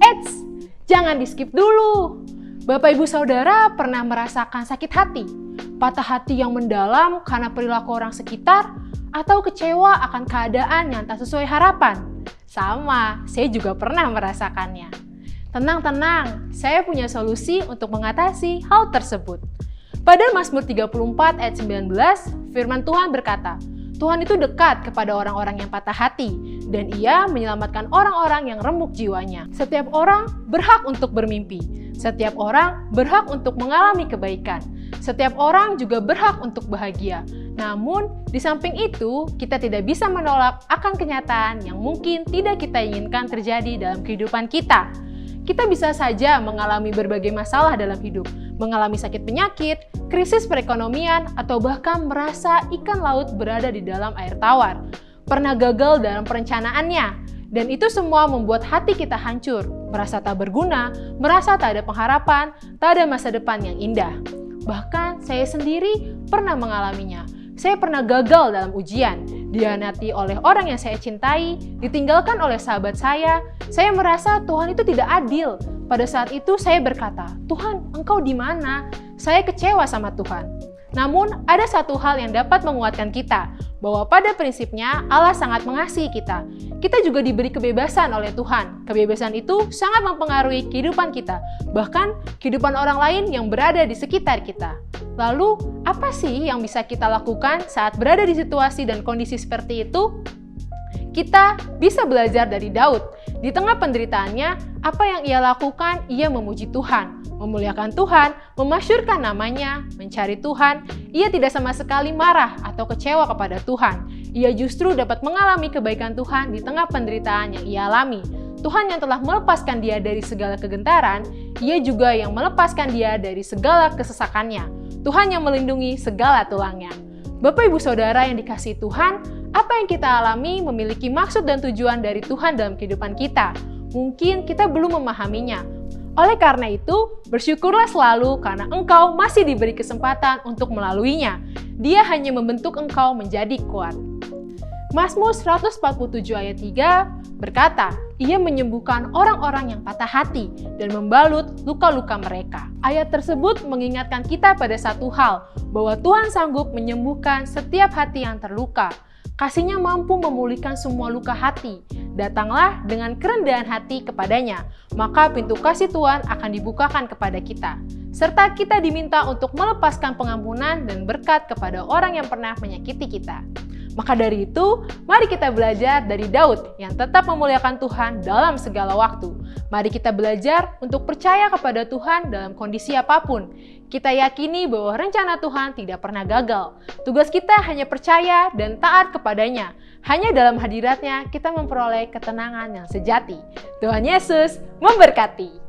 Eits, jangan di-skip dulu. Bapak Ibu Saudara pernah merasakan sakit hati, patah hati yang mendalam karena perilaku orang sekitar, atau kecewa akan keadaan yang tak sesuai harapan? Sama, saya juga pernah merasakannya. Tenang, saya punya solusi untuk mengatasi hal tersebut. Pada Mazmur 34 ayat 19, firman Tuhan berkata, Tuhan itu dekat kepada orang-orang yang patah hati, dan Ia menyelamatkan orang-orang yang remuk jiwanya. Setiap orang berhak untuk bermimpi. Setiap orang berhak untuk mengalami kebaikan. Setiap orang juga berhak untuk bahagia. Namun, di samping itu, kita tidak bisa menolak akan kenyataan yang mungkin tidak kita inginkan terjadi dalam kehidupan kita. Kita bisa saja mengalami berbagai masalah dalam hidup, mengalami sakit penyakit, krisis perekonomian, atau bahkan merasa ikan laut berada di dalam air tawar. Pernah gagal dalam perencanaannya, dan itu semua membuat hati kita hancur, merasa tak berguna, merasa tak ada pengharapan, tak ada masa depan yang indah. Bahkan saya sendiri pernah mengalaminya. Saya pernah gagal dalam ujian, dihianati oleh orang yang saya cintai, ditinggalkan oleh sahabat saya merasa Tuhan itu tidak adil. Pada saat itu saya berkata, Tuhan, Engkau di mana? Saya kecewa sama Tuhan. Namun, ada satu hal yang dapat menguatkan kita, bahwa pada prinsipnya Allah sangat mengasihi kita. Kita juga diberi kebebasan oleh Tuhan. Kebebasan itu sangat mempengaruhi kehidupan kita, bahkan kehidupan orang lain yang berada di sekitar kita. Lalu, apa sih yang bisa kita lakukan saat berada di situasi dan kondisi seperti itu? Kita bisa belajar dari Daud. Di tengah penderitaannya, apa yang ia lakukan? Ia memuji Tuhan, memuliakan Tuhan, memasyurkan namanya, mencari Tuhan. Ia tidak sama sekali marah atau kecewa kepada Tuhan. Ia justru dapat mengalami kebaikan Tuhan di tengah penderitaan yang ia alami. Tuhan yang telah melepaskan dia dari segala kegentaran, Ia juga yang melepaskan dia dari segala kesesakannya. Tuhan yang melindungi segala tulangnya. Bapak Ibu Saudara yang dikasihi Tuhan, apa yang kita alami memiliki maksud dan tujuan dari Tuhan dalam kehidupan kita. Mungkin kita belum memahaminya. Oleh karena itu, bersyukurlah selalu karena engkau masih diberi kesempatan untuk melaluinya. Dia hanya membentuk engkau menjadi kuat. Mazmur 147 ayat 3 berkata, Ia menyembuhkan orang-orang yang patah hati dan membalut luka-luka mereka. Ayat tersebut mengingatkan kita pada satu hal, bahwa Tuhan sanggup menyembuhkan setiap hati yang terluka. Kasih-Nya mampu memulihkan semua luka hati. Datanglah dengan kerendahan hati kepadanya, maka pintu kasih Tuhan akan dibukakan kepada kita. Serta kita diminta untuk melepaskan pengampunan dan berkat kepada orang yang pernah menyakiti kita. Maka dari itu, mari kita belajar dari Daud yang tetap memuliakan Tuhan dalam segala waktu. Mari kita belajar untuk percaya kepada Tuhan dalam kondisi apapun. Kita yakini bahwa rencana Tuhan tidak pernah gagal. Tugas kita hanya percaya dan taat kepadanya. Hanya dalam hadirat-Nya kita memperoleh ketenangan yang sejati. Tuhan Yesus memberkati.